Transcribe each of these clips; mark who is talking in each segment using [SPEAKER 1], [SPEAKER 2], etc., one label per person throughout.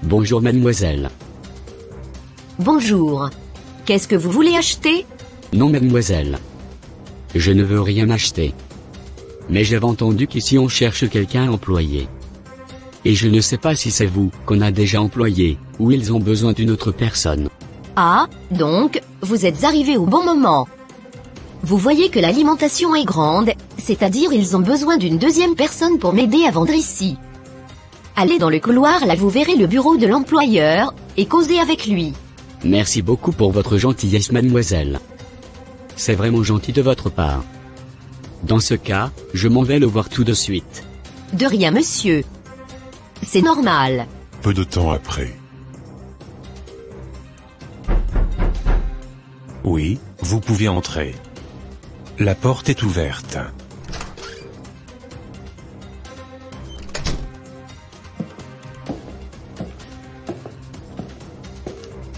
[SPEAKER 1] Bonjour mademoiselle.
[SPEAKER 2] Bonjour. Qu'est-ce que vous voulez acheter?
[SPEAKER 1] Non mademoiselle. Je ne veux rien acheter. Mais j'avais entendu qu'ici on cherche quelqu'un à employer. Et je ne sais pas si c'est vous qu'on a déjà employé, ou ils ont besoin d'une autre personne.
[SPEAKER 2] Ah, donc, vous êtes arrivé au bon moment. Vous voyez que l'alimentation est grande, c'est-à-dire ils ont besoin d'une deuxième personne pour m'aider à vendre ici. Allez dans le couloir, là vous verrez le bureau de l'employeur, et causez avec lui.
[SPEAKER 1] Merci beaucoup pour votre gentillesse mademoiselle. C'est vraiment gentil de votre part. Dans ce cas, je m'en vais le voir tout de suite.
[SPEAKER 2] De rien monsieur. C'est normal.
[SPEAKER 3] Peu de temps après.
[SPEAKER 4] Oui, vous pouvez entrer. La porte est ouverte.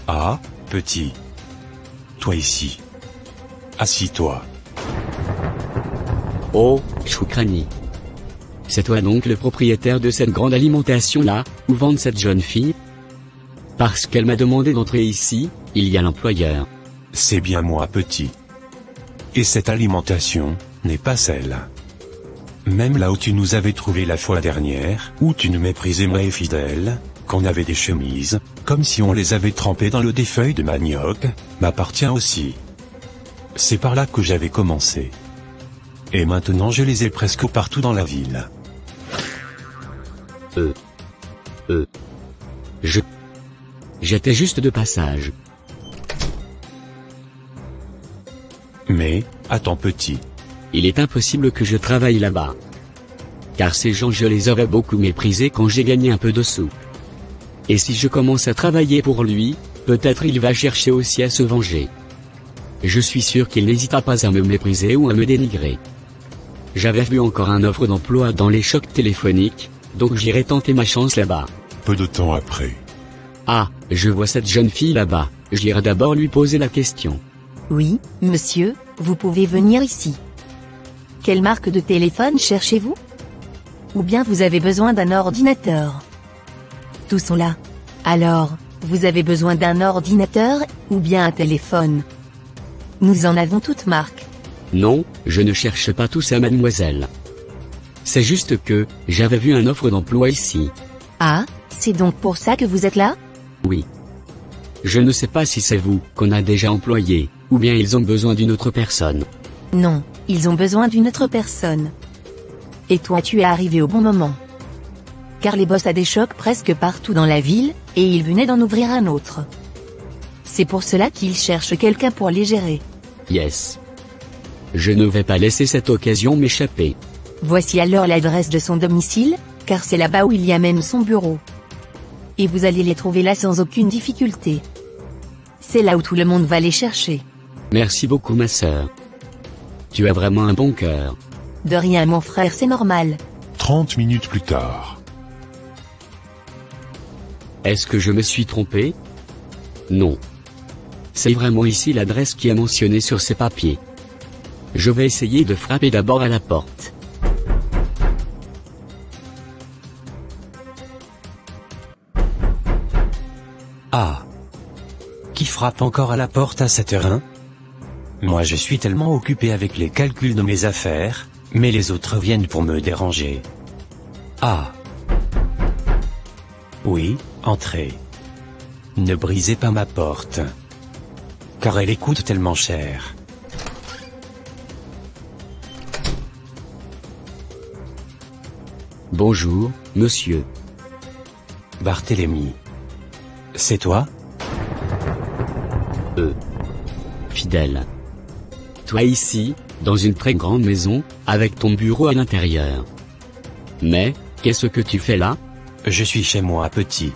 [SPEAKER 4] Ah, petit. Toi ici. Assis-toi.
[SPEAKER 1] Oh, Choukrani. C'est toi donc le propriétaire de cette grande alimentation-là, où vend cette jeune fille? Parce qu'elle m'a demandé d'entrer ici, il y a l'employeur.
[SPEAKER 4] C'est bien moi petit. Et cette alimentation, n'est pas celle. Même là où tu nous avais trouvé la fois dernière, où tu nous méprisais moi et Fidèle, qu'on avait des chemises, comme si on les avait trempées dans le défeuille de manioc, m'appartient aussi. C'est par là que j'avais commencé. Et maintenant je les ai presque partout dans la ville.
[SPEAKER 1] J'étais juste de passage.
[SPEAKER 4] Mais, attends petit.
[SPEAKER 1] Il est impossible que je travaille là-bas. Car ces gens je les aurais beaucoup méprisés quand j'ai gagné un peu de sous. Et si je commence à travailler pour lui, peut-être il va chercher aussi à se venger. Je suis sûr qu'il n'hésitera pas à me mépriser ou à me dénigrer. J'avais vu encore une offre d'emploi dans les chocs téléphoniques, donc j'irai tenter ma chance là-bas.
[SPEAKER 3] Peu de temps après.
[SPEAKER 1] Ah, je vois cette jeune fille là-bas, j'irai d'abord lui poser la question.
[SPEAKER 5] Oui, monsieur, vous pouvez venir ici. Quelle marque de téléphone cherchez-vous? Ou bien vous avez besoin d'un ordinateur? Tous sont là. Alors, vous avez besoin d'un ordinateur, ou bien un téléphone? Nous en avons toutes marques.
[SPEAKER 1] Non, je ne cherche pas tout ça mademoiselle. C'est juste que, j'avais vu une offre d'emploi ici.
[SPEAKER 5] Ah, c'est donc pour ça que vous êtes là?
[SPEAKER 1] Oui. Je ne sais pas si c'est vous qu'on a déjà employé, ou bien ils ont besoin d'une autre personne.
[SPEAKER 5] Non, ils ont besoin d'une autre personne. Et toi tu es arrivé au bon moment. Car les boss a des chocs presque partout dans la ville, et ils venaient d'en ouvrir un autre. C'est pour cela qu'ils cherchent quelqu'un pour les gérer.
[SPEAKER 1] Yes. Je ne vais pas laisser cette occasion m'échapper.
[SPEAKER 5] Voici alors l'adresse de son domicile, car c'est là-bas où il y a même son bureau. Et vous allez les trouver là sans aucune difficulté. C'est là où tout le monde va les chercher.
[SPEAKER 1] Merci beaucoup ma sœur. Tu as vraiment un bon cœur.
[SPEAKER 5] De rien mon frère, c'est normal.
[SPEAKER 3] 30 minutes plus tard.
[SPEAKER 1] Est-ce que je me suis trompé? Non. C'est vraiment ici l'adresse qui est mentionnée sur ces papiers. Je vais essayer de frapper d'abord à la porte.
[SPEAKER 4] Ah. Qui frappe encore à la porte à cette heure, hein? Moi je suis tellement occupé avec les calculs de mes affaires, mais les autres viennent pour me déranger. Ah. Oui, entrez. Ne brisez pas ma porte. Car elle coûte tellement cher.
[SPEAKER 1] Bonjour, monsieur.
[SPEAKER 4] Barthélemy. C'est toi?
[SPEAKER 1] Fidèle. Toi ici, dans une très grande maison, avec ton bureau à l'intérieur. Mais, qu'est-ce que tu fais là?
[SPEAKER 4] Je suis chez moi petit.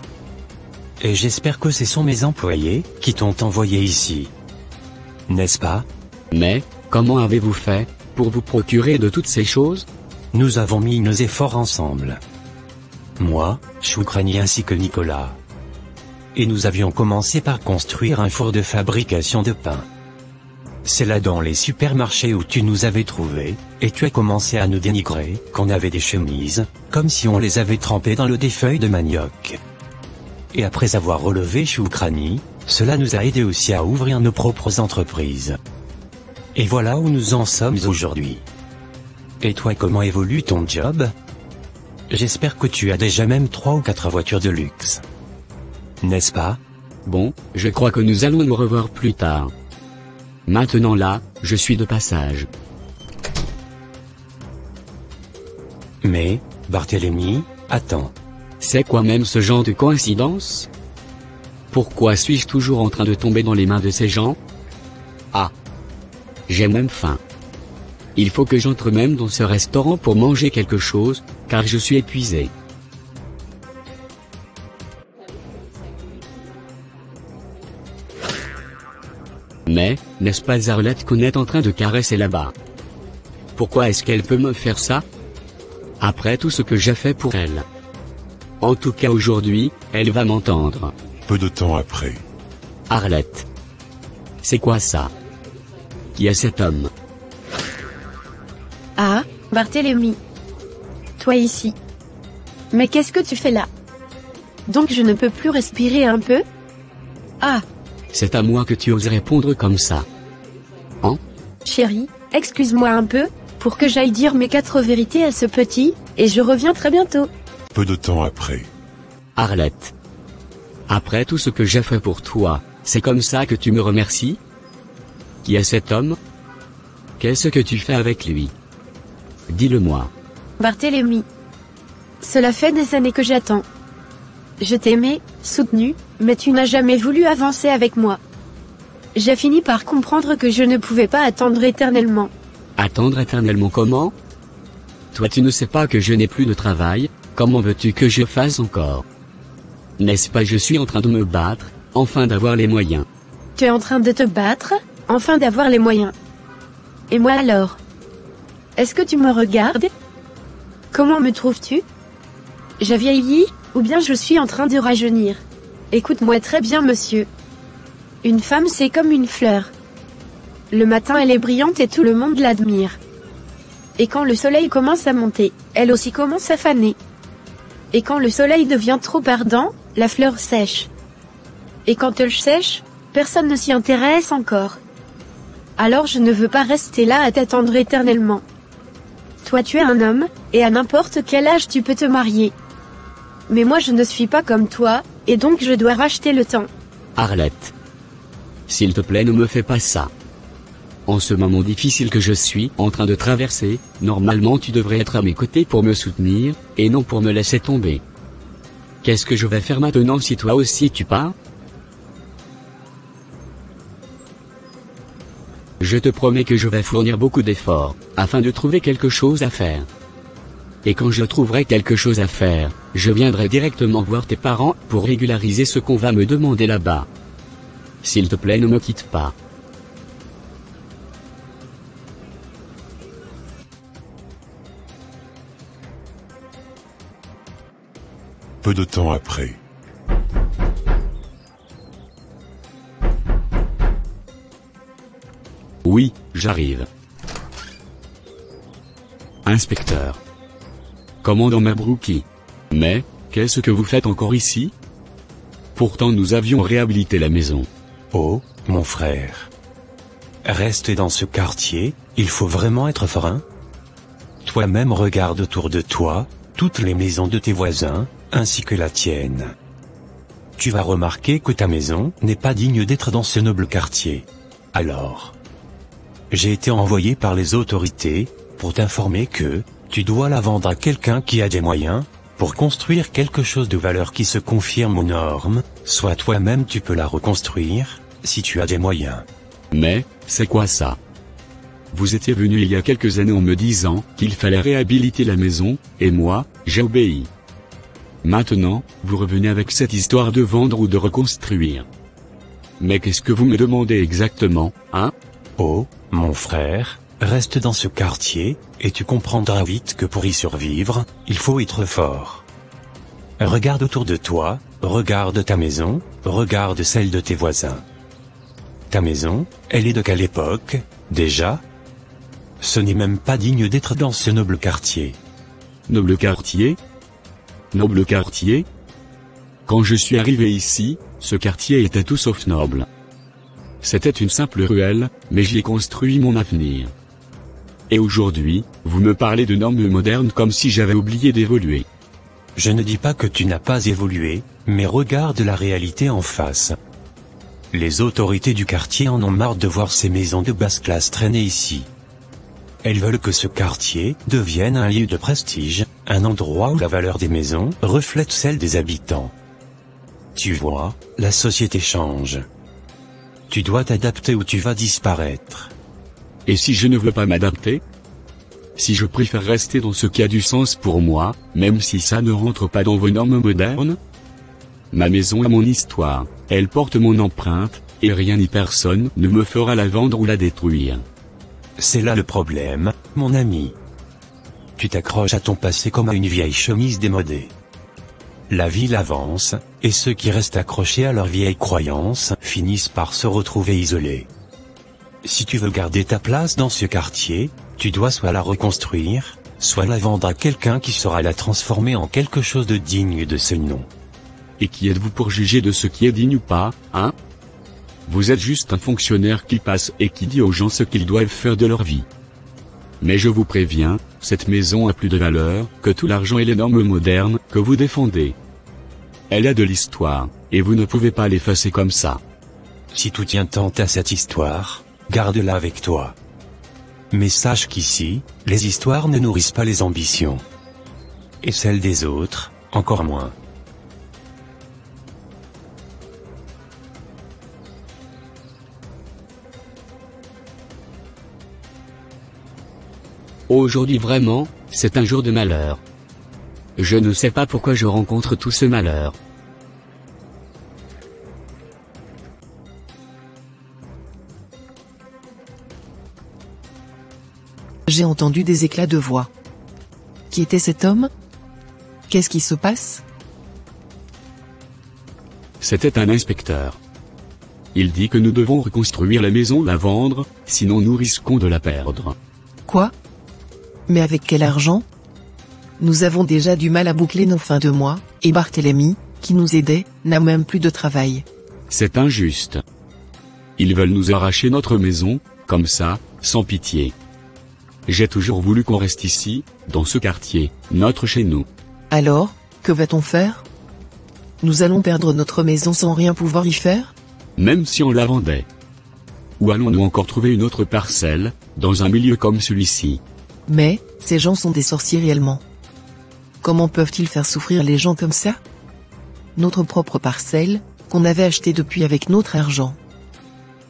[SPEAKER 4] Et j'espère que ce sont mes employés qui t'ont envoyé ici. N'est-ce pas?
[SPEAKER 1] Mais, comment avez-vous fait pour vous procurer de toutes ces choses?
[SPEAKER 4] Nous avons mis nos efforts ensemble. Moi, Choukrani ainsi que Nicolas. Et nous avions commencé par construire un four de fabrication de pain. C'est là dans les supermarchés où tu nous avais trouvés, et tu as commencé à nous dénigrer, qu'on avait des chemises, comme si on les avait trempées dans le défeuille de manioc. Et après avoir relevé Choukrani, cela nous a aidé aussi à ouvrir nos propres entreprises. Et voilà où nous en sommes aujourd'hui. Et toi, comment évolue ton job? J'espère que tu as déjà même 3 ou 4 voitures de luxe. N'est-ce pas?
[SPEAKER 1] Bon, je crois que nous allons nous revoir plus tard. Maintenant là, je suis de passage.
[SPEAKER 4] Mais, Barthélemy, attends.
[SPEAKER 1] C'est quoi même ce genre de coïncidence? Pourquoi suis-je toujours en train de tomber dans les mains de ces gens? Ah! J'ai même faim. Il faut que j'entre même dans ce restaurant pour manger quelque chose, car je suis épuisé. Mais, n'est-ce pas Arlette qu'on est en train de caresser là-bas? Pourquoi est-ce qu'elle peut me faire ça? Après tout ce que j'ai fait pour elle. En tout cas aujourd'hui, elle va m'entendre.
[SPEAKER 3] Peu de temps après.
[SPEAKER 1] Arlette. C'est quoi ça? Qui est cet homme?
[SPEAKER 6] Ah, Barthélemy. Toi ici. Mais qu'est-ce que tu fais là? Donc je ne peux plus respirer un peu? Ah,
[SPEAKER 1] C'est à moi que tu oses répondre comme ça. Hein?
[SPEAKER 6] chérie, excuse-moi un peu, pour que j'aille dire mes 4 vérités à ce petit, et je reviens très bientôt.
[SPEAKER 3] Peu de temps après.
[SPEAKER 1] Arlette. Après tout ce que j'ai fait pour toi, c'est comme ça que tu me remercies? Qui est cet homme? Qu'est-ce que tu fais avec lui? Dis-le-moi.
[SPEAKER 6] Barthélemy. Cela fait des années que j'attends. Je t'aimais, soutenu, mais tu n'as jamais voulu avancer avec moi. J'ai fini par comprendre que je ne pouvais pas attendre éternellement.
[SPEAKER 1] Attendre éternellement comment? Toi tu ne sais pas que je n'ai plus de travail, comment veux-tu que je fasse encore? N'est-ce pas je suis en train de me battre, enfin d'avoir les moyens.
[SPEAKER 6] Tu es en train de te battre, enfin d'avoir les moyens. Et moi alors? Est-ce que tu me regardes? Comment me trouves-tu? J'ai vieilli, ou bien je suis en train de rajeunir? Écoute-moi très bien monsieur. Une femme c'est comme une fleur. Le matin elle est brillante et tout le monde l'admire. Et quand le soleil commence à monter, elle aussi commence à faner. Et quand le soleil devient trop ardent, la fleur sèche. Et quand elle sèche, personne ne s'y intéresse encore. Alors je ne veux pas rester là à t'attendre éternellement. Toi tu es un homme, et à n'importe quel âge tu peux te marier. Mais moi je ne suis pas comme toi, et donc je dois racheter le temps.
[SPEAKER 1] Arlette. S'il te plaît ne me fais pas ça. En ce moment difficile que je suis en train de traverser, normalement tu devrais être à mes côtés pour me soutenir, et non pour me laisser tomber. Qu'est-ce que je vais faire maintenant si toi aussi tu pars? Je te promets que je vais fournir beaucoup d'efforts, afin de trouver quelque chose à faire. Et quand je trouverai quelque chose à faire, je viendrai directement voir tes parents pour régulariser ce qu'on va me demander là-bas. S'il te plaît ne me quitte pas.
[SPEAKER 3] Peu de temps après.
[SPEAKER 1] Oui, j'arrive. Inspecteur. Commandant Mabrouki. Mais, qu'est-ce que vous faites encore ici? Pourtant nous avions réhabilité la maison.
[SPEAKER 4] Oh, mon frère. Rester dans ce quartier, il faut vraiment être forain. Toi-même regarde autour de toi, toutes les maisons de tes voisins, ainsi que la tienne. Tu vas remarquer que ta maison n'est pas digne d'être dans ce noble quartier. Alors, j'ai été envoyé par les autorités, pour t'informer que, tu dois la vendre à quelqu'un qui a des moyens, pour construire quelque chose de valeur qui se confirme aux normes, soit toi-même tu peux la reconstruire, si tu as des moyens.
[SPEAKER 1] Mais, c'est quoi ça? Vous étiez venu il y a quelques années en me disant qu'il fallait réhabiliter la maison, et moi, j'ai obéi. Maintenant, vous revenez avec cette histoire de vendre ou de reconstruire. Mais qu'est-ce que vous me demandez exactement, hein?
[SPEAKER 4] Oh, mon frère, reste dans ce quartier, et tu comprendras vite que pour y survivre, il faut être fort. Regarde autour de toi, regarde ta maison, regarde celle de tes voisins. Ta maison, elle est de quelle époque, déjà? Ce n'est même pas digne d'être dans ce noble quartier.
[SPEAKER 1] Noble quartier? Noble quartier? Quand je suis arrivé ici, ce quartier était tout sauf noble. C'était une simple ruelle, mais j'y ai construit mon avenir. Et aujourd'hui, vous me parlez de normes modernes comme si j'avais oublié d'évoluer.
[SPEAKER 4] Je ne dis pas que tu n'as pas évolué, mais regarde la réalité en face. Les autorités du quartier en ont marre de voir ces maisons de basse classe traîner ici. Elles veulent que ce quartier devienne un lieu de prestige, un endroit où la valeur des maisons reflète celle des habitants. Tu vois, la société change. Tu dois t'adapter ou tu vas disparaître.
[SPEAKER 1] Et si je ne veux pas m'adapter? Si je préfère rester dans ce qui a du sens pour moi, même si ça ne rentre pas dans vos normes modernes? Ma maison a mon histoire, elle porte mon empreinte, et rien ni personne ne me fera la vendre ou la détruire.
[SPEAKER 4] C'est là le problème, mon ami. Tu t'accroches à ton passé comme à une vieille chemise démodée. La ville avance, et ceux qui restent accrochés à leurs vieilles croyances finissent par se retrouver isolés. Si tu veux garder ta place dans ce quartier, tu dois soit la reconstruire, soit la vendre à quelqu'un qui saura la transformer en quelque chose de digne de ce nom.
[SPEAKER 1] Et qui êtes-vous pour juger de ce qui est digne ou pas, hein? Vous êtes juste un fonctionnaire qui passe et qui dit aux gens ce qu'ils doivent faire de leur vie. Mais je vous préviens, cette maison a plus de valeur que tout l'argent et les normes modernes que vous défendez. Elle a de l'histoire, et vous ne pouvez pas l'effacer comme ça.
[SPEAKER 4] Si tu tiens tant à cette histoire, garde-la avec toi. Mais sache qu'ici, les histoires ne nourrissent pas les ambitions. Et celles des autres, encore moins.
[SPEAKER 1] Aujourd'hui vraiment, c'est un jour de malheur. Je ne sais pas pourquoi je rencontre tout ce malheur.
[SPEAKER 7] J'ai entendu des éclats de voix. Qui était cet homme? Qu'est-ce qui se passe?
[SPEAKER 1] C'était un inspecteur. Il dit que nous devons reconstruire la maison, la vendre, sinon nous risquons de la perdre.
[SPEAKER 7] Quoi? Mais avec quel argent? Nous avons déjà du mal à boucler nos fins de mois, et Barthélemy, qui nous aidait, n'a même plus de travail.
[SPEAKER 1] C'est injuste. Ils veulent nous arracher notre maison, comme ça, sans pitié. J'ai toujours voulu qu'on reste ici, dans ce quartier, notre chez nous.
[SPEAKER 7] Alors, que va-t-on faire? Nous allons perdre notre maison sans rien pouvoir y faire?
[SPEAKER 1] Même si on la vendait. Ou allons-nous encore trouver une autre parcelle, dans un milieu comme celui-ci?
[SPEAKER 7] Mais, ces gens sont des sorciers réellement. Comment peuvent-ils faire souffrir les gens comme ça? Notre propre parcelle, qu'on avait achetée depuis avec notre argent.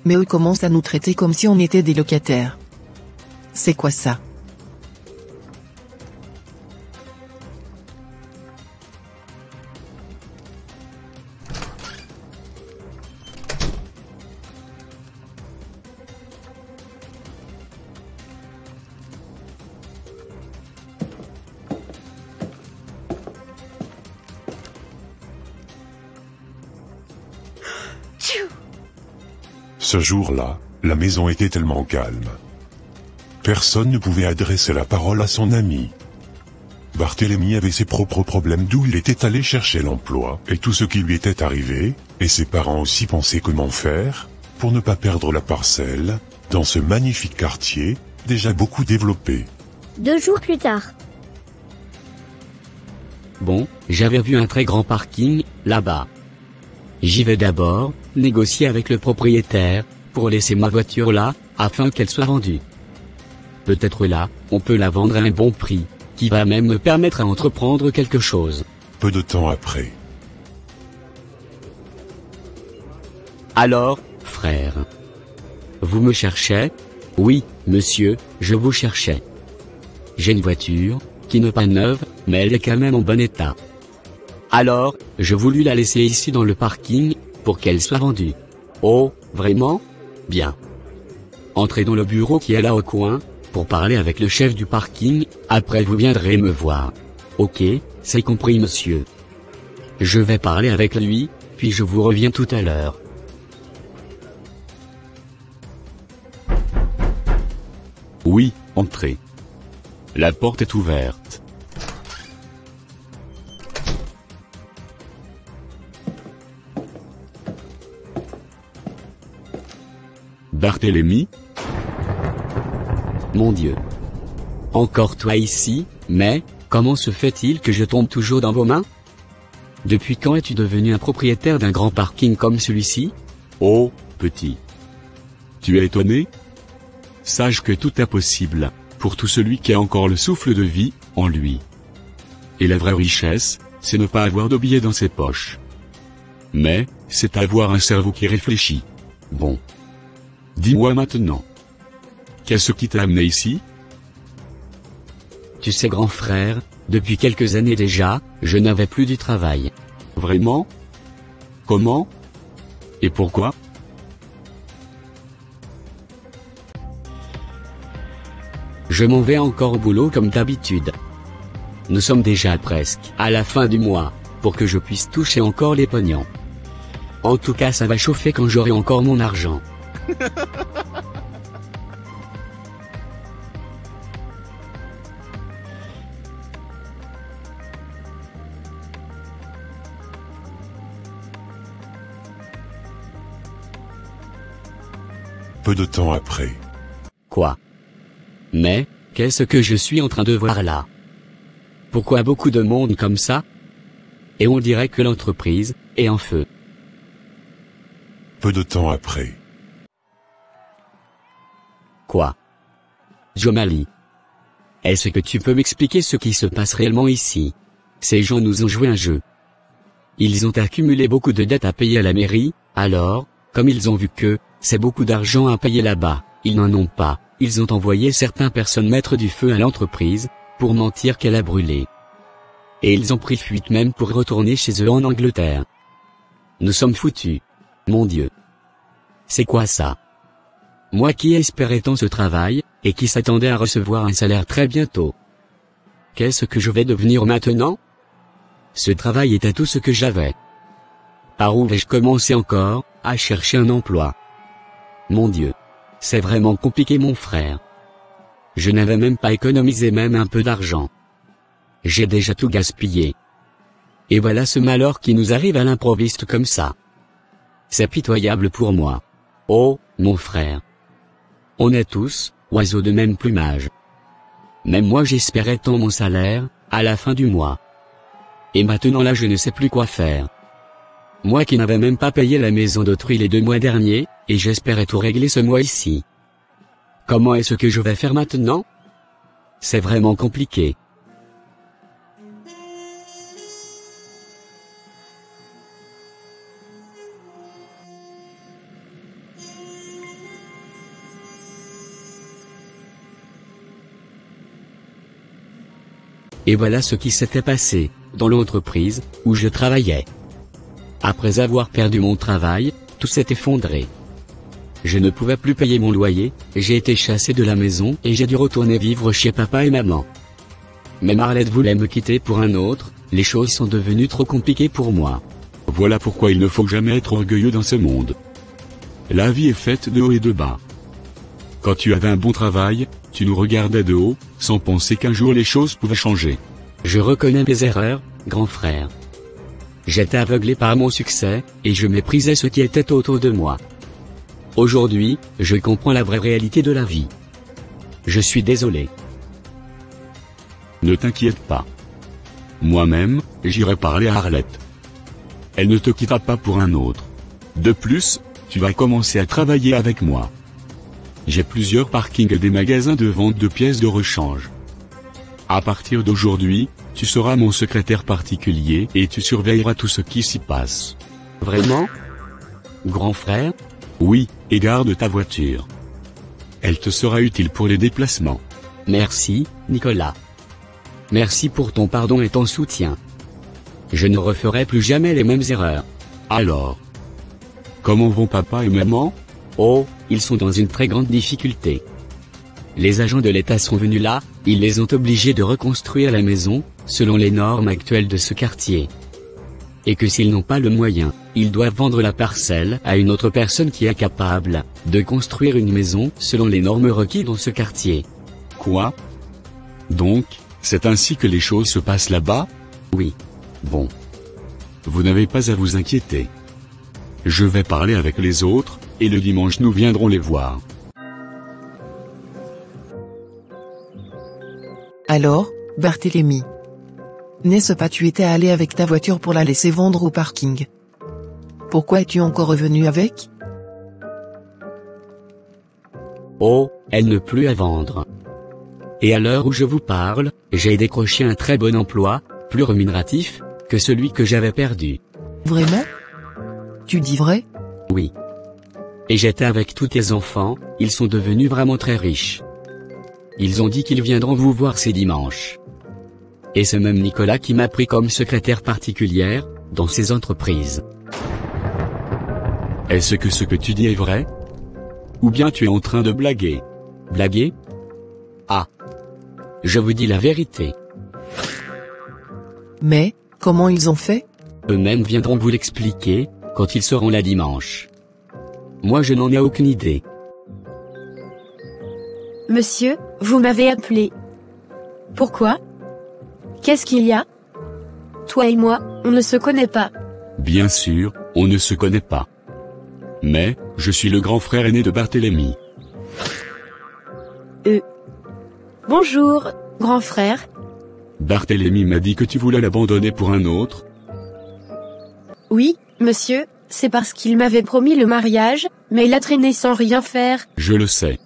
[SPEAKER 7] Mais eux commencent à nous traiter comme si on était des locataires. C'est quoi ça?
[SPEAKER 3] Ce jour-là, la maison était tellement calme. Personne ne pouvait adresser la parole à son ami. Barthélemy avait ses propres problèmes d'où il était allé chercher l'emploi et tout ce qui lui était arrivé, et ses parents aussi pensaient comment faire, pour ne pas perdre la parcelle, dans ce magnifique quartier, déjà beaucoup développé.
[SPEAKER 8] 2 jours plus tard.
[SPEAKER 1] Bon, j'avais vu un très grand parking, là-bas. J'y vais d'abord, négocier avec le propriétaire, pour laisser ma voiture là, afin qu'elle soit vendue. Peut-être là, on peut la vendre à un bon prix, qui va même me permettre à entreprendre quelque chose.
[SPEAKER 3] Peu de temps après.
[SPEAKER 1] Alors, frère. Vous me cherchez? Oui, monsieur, je vous cherchais. J'ai une voiture, qui n'est pas neuve, mais elle est quand même en bon état. Alors, je voulus la laisser ici dans le parking, pour qu'elle soit vendue. Oh, vraiment? Bien. Entrez dans le bureau qui est là au coin, pour parler avec le chef du parking, après vous viendrez me voir. Ok, c'est compris monsieur. Je vais parler avec lui, puis je vous reviens tout à l'heure. Oui, entrez. La porte est ouverte. Barthélemy? Mon Dieu. Encore toi ici, mais, comment se fait-il que je tombe toujours dans vos mains? Depuis quand es-tu devenu un propriétaire d'un grand parking comme celui-ci? Oh, petit. Tu es étonné? Sache que tout est possible, pour tout celui qui a encore le souffle de vie, en lui. Et la vraie richesse, c'est ne pas avoir de billets dans ses poches. Mais, c'est avoir un cerveau qui réfléchit. Bon. Dis-moi maintenant. Qu'est-ce qui t'a amené ici? Tu sais, grand frère, depuis quelques années déjà, je n'avais plus du travail. Vraiment? Comment? Et pourquoi? Je m'en vais encore au boulot comme d'habitude. Nous sommes déjà presque à la fin du mois, pour que je puisse toucher encore les pognons. En tout cas, ça va chauffer quand j'aurai encore mon argent.
[SPEAKER 3] Peu de temps après.
[SPEAKER 1] Quoi? Mais, qu'est-ce que je suis en train de voir là? Pourquoi beaucoup de monde comme ça? Et on dirait que l'entreprise est en feu.
[SPEAKER 3] Peu de temps après.
[SPEAKER 1] Quoi? Jomali. Est-ce que tu peux m'expliquer ce qui se passe réellement ici? Ces gens nous ont joué un jeu. Ils ont accumulé beaucoup de dettes à payer à la mairie, alors, comme ils ont vu que, c'est beaucoup d'argent à payer là-bas, ils n'en ont pas, ils ont envoyé certaines personnes mettre du feu à l'entreprise, pour mentir qu'elle a brûlé. Et ils ont pris fuite même pour retourner chez eux en Angleterre. Nous sommes foutus. Mon Dieu. C'est quoi ça? Moi qui espérais tant ce travail, et qui s'attendais à recevoir un salaire très bientôt. Qu'est-ce que je vais devenir maintenant? Ce travail était tout ce que j'avais. Par où vais-je commencer encore, à chercher un emploi? Mon Dieu. C'est vraiment compliqué mon frère. Je n'avais même pas économisé même un peu d'argent. J'ai déjà tout gaspillé. Et voilà ce malheur qui nous arrive à l'improviste comme ça. C'est pitoyable pour moi. Oh, mon frère. On est tous, oiseaux de même plumage. Même moi j'espérais tant mon salaire, à la fin du mois. Et maintenant là je ne sais plus quoi faire. Moi qui n'avais même pas payé la maison d'autrui les 2 mois derniers, et j'espérais tout régler ce mois-ci. Comment est-ce que je vais faire maintenant? C'est vraiment compliqué. Et voilà ce qui s'était passé, dans l'entreprise, où je travaillais. Après avoir perdu mon travail, tout s'est effondré. Je ne pouvais plus payer mon loyer, j'ai été chassé de la maison et j'ai dû retourner vivre chez papa et maman. Mais Marlette voulait me quitter pour un autre, les choses sont devenues trop compliquées pour moi. Voilà pourquoi il ne faut jamais être orgueilleux dans ce monde. La vie est faite de haut et de bas. Quand tu avais un bon travail, tu nous regardais de haut, sans penser qu'un jour les choses pouvaient changer. Je reconnais mes erreurs, grand frère. J'étais aveuglé par mon succès, et je méprisais ce qui était autour de moi. Aujourd'hui, je comprends la vraie réalité de la vie. Je suis désolé. Ne t'inquiète pas. Moi-même, j'irai parler à Arlette. Elle ne te quittera pas pour un autre. De plus, tu vas commencer à travailler avec moi. J'ai plusieurs parkings et des magasins de vente de pièces de rechange. À partir d'aujourd'hui, tu seras mon secrétaire particulier et tu surveilleras tout ce qui s'y passe. Vraiment? Grand frère? Oui, et garde ta voiture. Elle te sera utile pour les déplacements. Merci, Nicolas. Merci pour ton pardon et ton soutien. Je ne referai plus jamais les mêmes erreurs. Alors, comment vont papa et maman? Oh, ils sont dans une très grande difficulté. Les agents de l'État sont venus là, ils les ont obligés de reconstruire la maison, selon les normes actuelles de ce quartier. Et que s'ils n'ont pas le moyen, ils doivent vendre la parcelle à une autre personne qui est capable de construire une maison selon les normes requises dans ce quartier. Quoi? Donc, c'est ainsi que les choses se passent là-bas? Oui. Bon. Vous n'avez pas à vous inquiéter. Je vais parler avec les autres, et le dimanche nous viendrons les voir.
[SPEAKER 7] Alors, Barthélemy, n'est-ce pas tu étais allé avec ta voiture pour la laisser vendre au parking? Pourquoi es-tu encore revenu avec?
[SPEAKER 1] Oh, elle ne plus à vendre. Et à l'heure où je vous parle, j'ai décroché un très bon emploi, plus rémunératif, que celui que j'avais perdu.
[SPEAKER 7] Vraiment? Tu dis vrai?
[SPEAKER 1] Oui. Et j'étais avec tous tes enfants, ils sont devenus vraiment très riches. Ils ont dit qu'ils viendront vous voir ces dimanches. Et c'est même Nicolas qui m'a pris comme secrétaire particulière, dans ses entreprises. Est-ce que ce que tu dis est vrai? Ou bien tu es en train de blaguer? Blaguer? Ah. Je vous dis la vérité.
[SPEAKER 7] Mais, comment ils ont fait?
[SPEAKER 1] Eux-mêmes viendront vous l'expliquer, quand ils seront là dimanche. Moi je n'en ai aucune idée.
[SPEAKER 6] Monsieur, vous m'avez appelé. Pourquoi? Qu'est-ce qu'il y a? Toi et moi, on ne se connaît pas.
[SPEAKER 1] Bien sûr, on ne se connaît pas. Mais, je suis le grand frère aîné de Barthélemy.
[SPEAKER 6] Bonjour, grand frère.
[SPEAKER 1] Barthélemy m'a dit que tu voulais l'abandonner pour un autre.
[SPEAKER 6] Oui, monsieur, c'est parce qu'il m'avait promis le mariage, mais il a traîné sans rien faire.
[SPEAKER 1] Je le sais.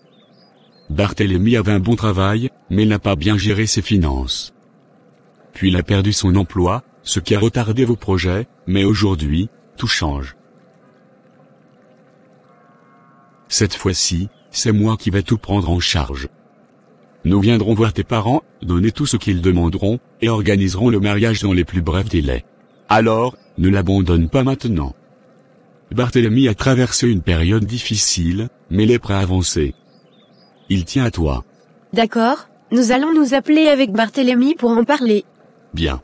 [SPEAKER 1] Barthélemy avait un bon travail, mais il n'a pas bien géré ses finances. Puis il a perdu son emploi, ce qui a retardé vos projets, mais aujourd'hui, tout change. Cette fois-ci, c'est moi qui vais tout prendre en charge. Nous viendrons voir tes parents, donner tout ce qu'ils demanderont, et organiserons le mariage dans les plus brefs délais. Alors, ne l'abandonne pas maintenant. Barthélemy a traversé une période difficile, mais il est prêt à avancer. Il tient à toi.
[SPEAKER 6] D'accord, nous allons nous appeler avec Barthélemy pour en parler.
[SPEAKER 1] Bien.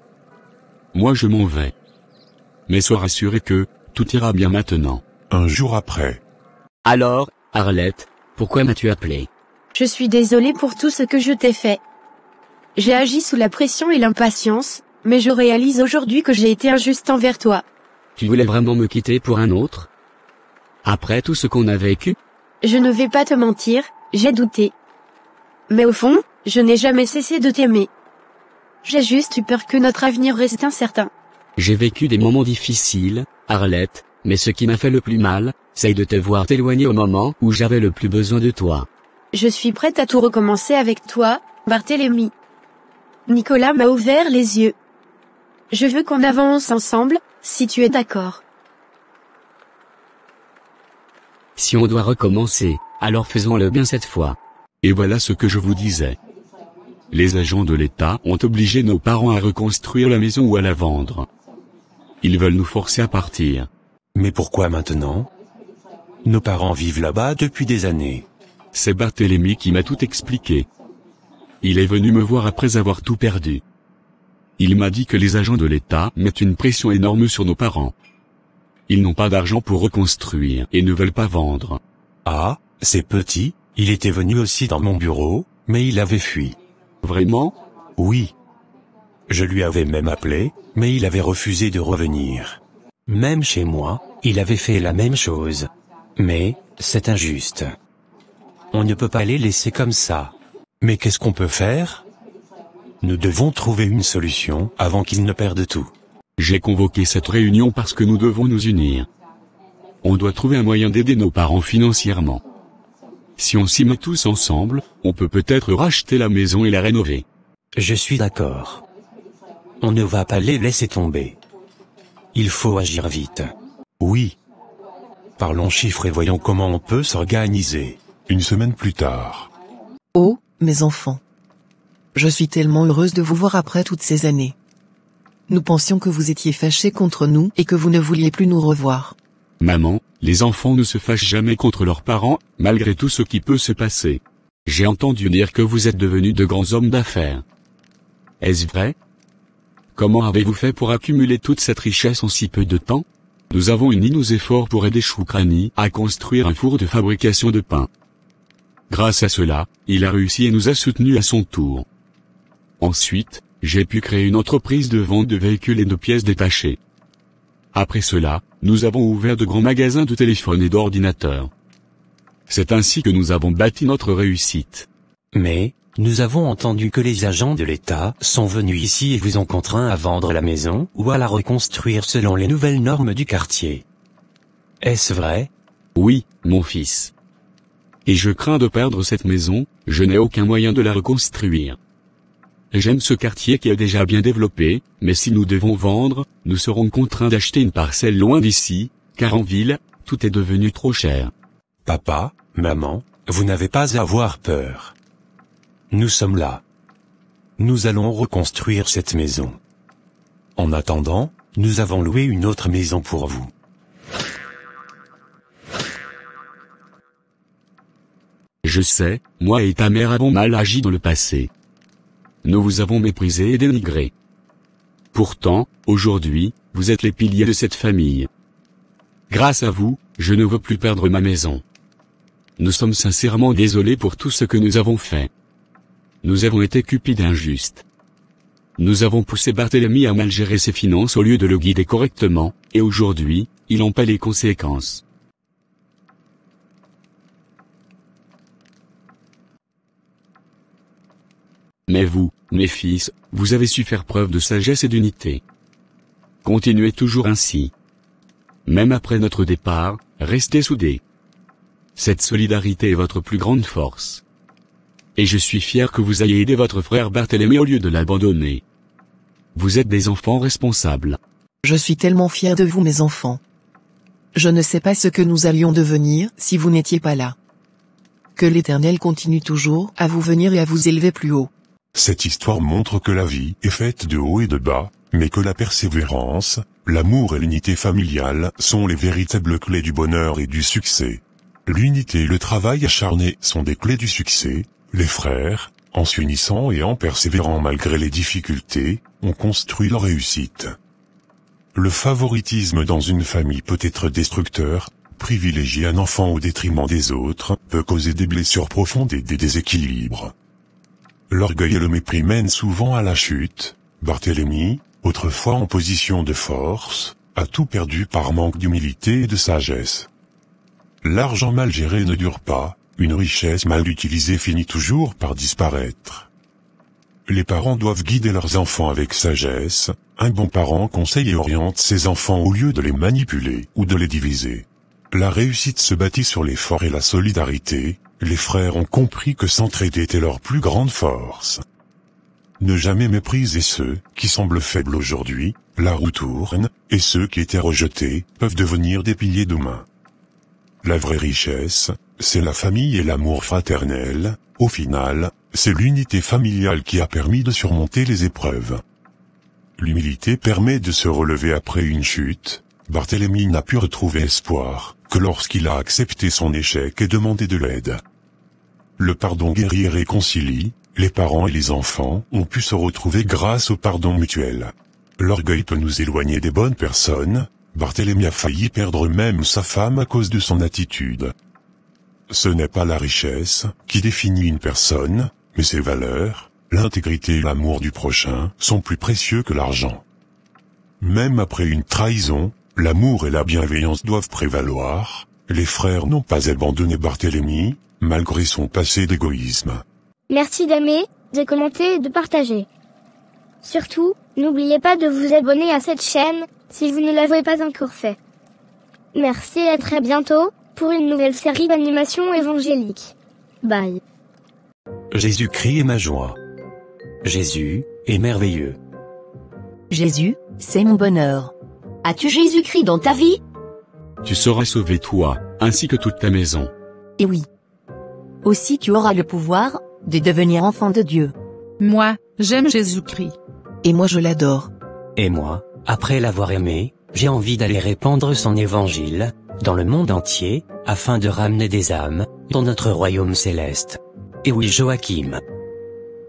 [SPEAKER 1] Moi je m'en vais. Mais sois rassuré que, tout ira bien maintenant.
[SPEAKER 3] Un jour après.
[SPEAKER 1] Alors, Arlette, pourquoi m'as-tu appelé?
[SPEAKER 6] Je suis désolée pour tout ce que je t'ai fait. J'ai agi sous la pression et l'impatience, mais je réalise aujourd'hui que j'ai été injuste envers toi.
[SPEAKER 1] Tu voulais vraiment me quitter pour un autre? Après tout ce qu'on a vécu?
[SPEAKER 6] Je ne vais pas te mentir, j'ai douté. Mais au fond, je n'ai jamais cessé de t'aimer. J'ai juste eu peur que notre avenir reste incertain.
[SPEAKER 1] J'ai vécu des moments difficiles, Arlette, mais ce qui m'a fait le plus mal, c'est de te voir t'éloigner au moment où j'avais le plus besoin de toi.
[SPEAKER 6] Je suis prête à tout recommencer avec toi, Barthélemy. Nicolas m'a ouvert les yeux. Je veux qu'on avance ensemble, si tu es d'accord.
[SPEAKER 1] Si on doit recommencer, alors faisons-le bien cette fois. Et voilà ce que je vous disais. Les agents de l'État ont obligé nos parents à reconstruire la maison ou à la vendre. Ils veulent nous forcer à partir.
[SPEAKER 4] Mais pourquoi maintenant? Nos parents vivent là-bas depuis des années.
[SPEAKER 1] C'est Barthélemy qui m'a tout expliqué. Il est venu me voir après avoir tout perdu. Il m'a dit que les agents de l'État mettent une pression énorme sur nos parents. Ils n'ont pas d'argent pour reconstruire et ne veulent pas vendre.
[SPEAKER 4] Ah, c'est petit, il était venu aussi dans mon bureau, mais il avait fui.
[SPEAKER 1] Vraiment?
[SPEAKER 4] Oui. Je lui avais même appelé, mais il avait refusé de revenir. Même chez moi, il avait fait la même chose. Mais, c'est injuste. On ne peut pas les laisser comme ça. Mais qu'est-ce qu'on peut faire? Nous devons trouver une solution avant qu'ils ne perdent tout.
[SPEAKER 1] J'ai convoqué cette réunion parce que nous devons nous unir. On doit trouver un moyen d'aider nos parents financièrement. Si on s'y met tous ensemble, on peut peut-être racheter la maison et la rénover.
[SPEAKER 4] Je suis d'accord. On ne va pas les laisser tomber. Il faut agir vite. Oui. Parlons chiffres et voyons comment on peut s'organiser.
[SPEAKER 3] Une semaine plus tard.
[SPEAKER 7] Oh, mes enfants. Je suis tellement heureuse de vous voir après toutes ces années. Nous pensions que vous étiez fâchés contre nous et que vous ne vouliez plus nous revoir.
[SPEAKER 1] Maman, les enfants ne se fâchent jamais contre leurs parents, malgré tout ce qui peut se passer. J'ai entendu dire que vous êtes devenus de grands hommes d'affaires. Est-ce vrai? Comment avez-vous fait pour accumuler toute cette richesse en si peu de temps? Nous avons uni nos efforts pour aider Choukrani à construire un four de fabrication de pain. Grâce à cela, il a réussi et nous a soutenus à son tour. Ensuite, j'ai pu créer une entreprise de vente de véhicules et de pièces détachées. Après cela, nous avons ouvert de grands magasins de téléphones et d'ordinateurs. C'est ainsi que nous avons bâti notre réussite.
[SPEAKER 4] Mais, nous avons entendu que les agents de l'État sont venus ici et vous ont contraint à vendre la maison ou à la reconstruire selon les nouvelles normes du quartier. Est-ce vrai?
[SPEAKER 1] Oui, mon fils. Et je crains de perdre cette maison, je n'ai aucun moyen de la reconstruire. J'aime ce quartier qui est déjà bien développé, mais si nous devons vendre, nous serons contraints d'acheter une parcelle loin d'ici, car en ville, tout est devenu trop cher.
[SPEAKER 4] Papa, maman, vous n'avez pas à avoir peur. Nous sommes là. Nous allons reconstruire cette maison. En attendant, nous avons loué une autre maison pour vous.
[SPEAKER 1] Je sais, moi et ta mère avons mal agi dans le passé. Nous vous avons méprisé et dénigré. Pourtant, aujourd'hui, vous êtes les piliers de cette famille. Grâce à vous, je ne veux plus perdre ma maison. Nous sommes sincèrement désolés pour tout ce que nous avons fait. Nous avons été cupides et injustes. Nous avons poussé Barthélemy à mal gérer ses finances au lieu de le guider correctement, et aujourd'hui, il en paie les conséquences. Mais vous, mes fils, vous avez su faire preuve de sagesse et d'unité. Continuez toujours ainsi. Même après notre départ, restez soudés. Cette solidarité est votre plus grande force. Et je suis fier que vous ayez aidé votre frère Barthélemy au lieu de l'abandonner. Vous êtes des enfants responsables.
[SPEAKER 7] Je suis tellement fier de vous mes enfants. Je ne sais pas ce que nous allions devenir si vous n'étiez pas là. Que l'Éternel continue toujours à vous venir et à vous élever plus haut.
[SPEAKER 3] Cette histoire montre que la vie est faite de hauts et de bas, mais que la persévérance, l'amour et l'unité familiale sont les véritables clés du bonheur et du succès. L'unité et le travail acharné sont des clés du succès. Les frères, en s'unissant et en persévérant malgré les difficultés, ont construit leur réussite. Le favoritisme dans une famille peut être destructeur. Privilégier un enfant au détriment des autres peut causer des blessures profondes et des déséquilibres. L'orgueil et le mépris mènent souvent à la chute. Barthélemy, autrefois en position de force, a tout perdu par manque d'humilité et de sagesse. L'argent mal géré ne dure pas, une richesse mal utilisée finit toujours par disparaître. Les parents doivent guider leurs enfants avec sagesse. Un bon parent conseille et oriente ses enfants au lieu de les manipuler ou de les diviser. La réussite se bâtit sur l'effort et la solidarité. Les frères ont compris que s'entraider était leur plus grande force. Ne jamais mépriser ceux qui semblent faibles aujourd'hui, la roue tourne, et ceux qui étaient rejetés peuvent devenir des piliers demain. La vraie richesse, c'est la famille et l'amour fraternel. Au final, c'est l'unité familiale qui a permis de surmonter les épreuves. L'humilité permet de se relever après une chute. Barthélemy n'a pu retrouver espoir que lorsqu'il a accepté son échec et demandé de l'aide. Le pardon guérit et réconcilie. Les parents et les enfants ont pu se retrouver grâce au pardon mutuel. L'orgueil peut nous éloigner des bonnes personnes. Barthélemy a failli perdre même sa femme à cause de son attitude. Ce n'est pas la richesse qui définit une personne, mais ses valeurs, l'intégrité et l'amour du prochain sont plus précieux que l'argent. Même après une trahison, l'amour et la bienveillance doivent prévaloir. Les frères n'ont pas abandonné Barthélemy, malgré son passé d'égoïsme.
[SPEAKER 8] Merci d'aimer, de commenter et de partager. Surtout, n'oubliez pas de vous abonner à cette chaîne, si vous ne l'avez pas encore fait. Merci et à très bientôt, pour une nouvelle série d'animations évangéliques. Bye.
[SPEAKER 4] Jésus-Christ est ma joie. Jésus est merveilleux.
[SPEAKER 5] Jésus, c'est mon bonheur.
[SPEAKER 2] As-tu Jésus-Christ dans ta vie?
[SPEAKER 1] Tu seras sauvé toi, ainsi que toute ta maison.
[SPEAKER 5] Et oui. Aussi tu auras le pouvoir de devenir enfant de Dieu.
[SPEAKER 9] Moi, j'aime Jésus-Christ.
[SPEAKER 7] Et moi je l'adore.
[SPEAKER 4] Et moi, après l'avoir aimé, j'ai envie d'aller répandre son évangile, dans le monde entier, afin de ramener des âmes, dans notre royaume céleste. Et oui Joachim.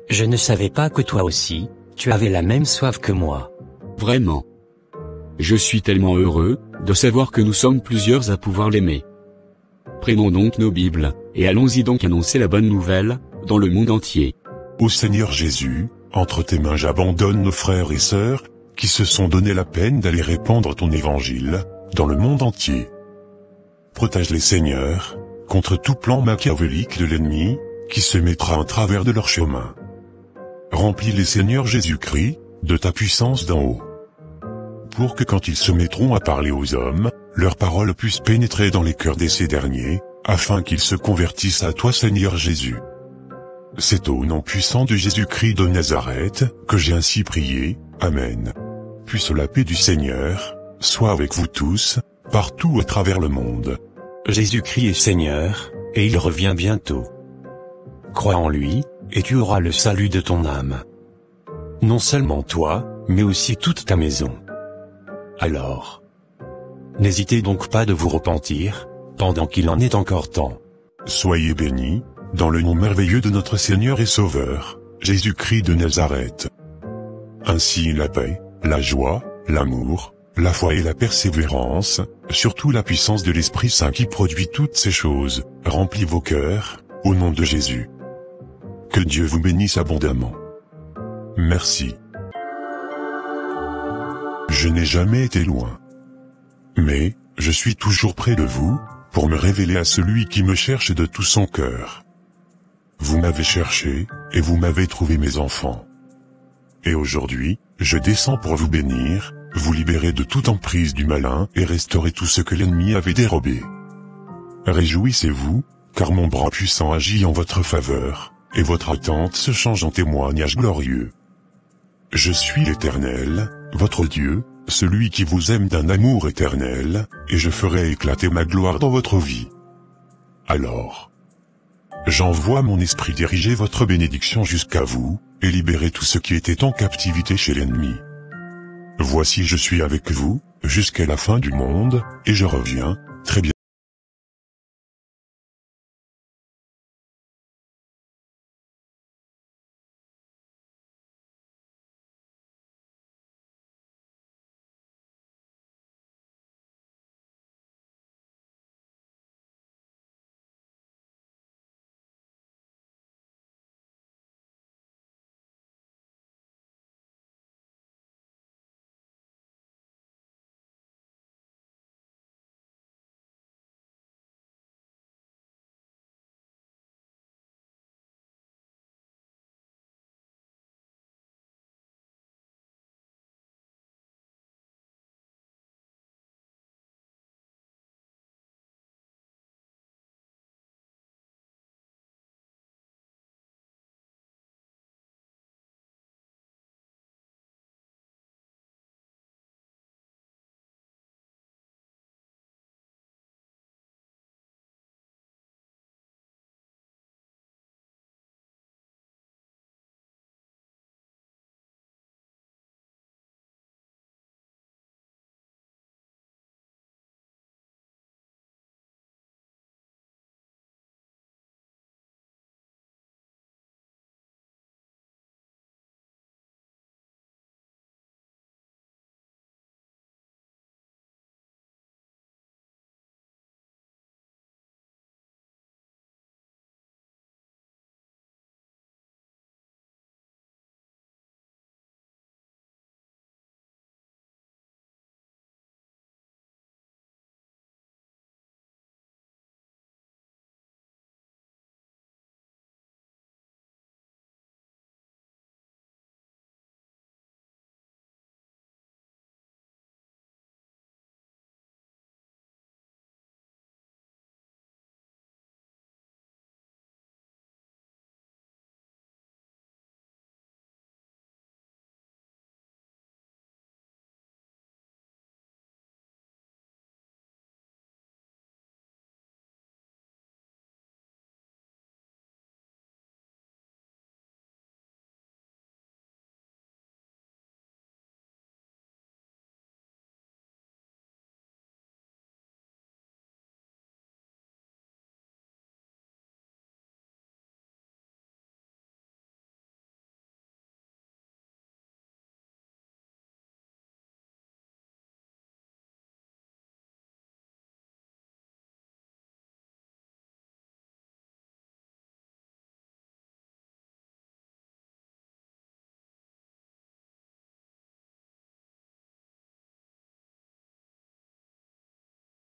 [SPEAKER 4] Je ne savais pas que toi aussi, tu avais la même soif que moi.
[SPEAKER 1] Vraiment. Je suis tellement heureux, de savoir que nous sommes plusieurs à pouvoir l'aimer. Prenons donc nos Bibles, et allons-y donc annoncer la bonne nouvelle, dans le monde entier.
[SPEAKER 3] Ô Seigneur Jésus, entre tes mains j'abandonne nos frères et sœurs, qui se sont donné la peine d'aller répandre ton évangile, dans le monde entier. Protège-les Seigneur, contre tout plan machiavélique de l'ennemi, qui se mettra en travers de leur chemin. Remplis-les, Seigneur Jésus-Christ, de ta puissance d'en haut, pour que quand ils se mettront à parler aux hommes, leurs paroles puissent pénétrer dans les cœurs de ces derniers, afin qu'ils se convertissent à toi, Seigneur Jésus. C'est au nom puissant de Jésus-Christ de Nazareth, que j'ai ainsi prié, Amen. Puisse la paix du Seigneur, soit avec vous tous, partout à travers le monde.
[SPEAKER 4] Jésus-Christ est Seigneur, et il revient bientôt. Crois en lui, et tu auras le salut de ton âme. Non seulement toi, mais aussi toute ta maison. Alors, n'hésitez donc pas de vous repentir, pendant qu'il en est encore temps.
[SPEAKER 3] Soyez bénis, dans le nom merveilleux de notre Seigneur et Sauveur, Jésus-Christ de Nazareth. Ainsi la paix, la joie, l'amour, la foi et la persévérance, surtout la puissance de l'Esprit Saint qui produit toutes ces choses, remplit vos cœurs, au nom de Jésus. Que Dieu vous bénisse abondamment. Merci. Je n'ai jamais été loin. Mais, je suis toujours près de vous, pour me révéler à celui qui me cherche de tout son cœur. Vous m'avez cherché, et vous m'avez trouvé, mes enfants. Et aujourd'hui, je descends pour vous bénir, vous libérer de toute emprise du malin et restaurer tout ce que l'ennemi avait dérobé. Réjouissez-vous, car mon bras puissant agit en votre faveur, et votre attente se change en témoignage glorieux. Je suis l'Éternel, votre Dieu, celui qui vous aime d'un amour éternel, et je ferai éclater ma gloire dans votre vie. Alors, j'envoie mon esprit diriger votre bénédiction jusqu'à vous, et libérer tout ce qui était en captivité chez l'ennemi. Voici, je suis avec vous, jusqu'à la fin du monde, et je reviens, très bientôt.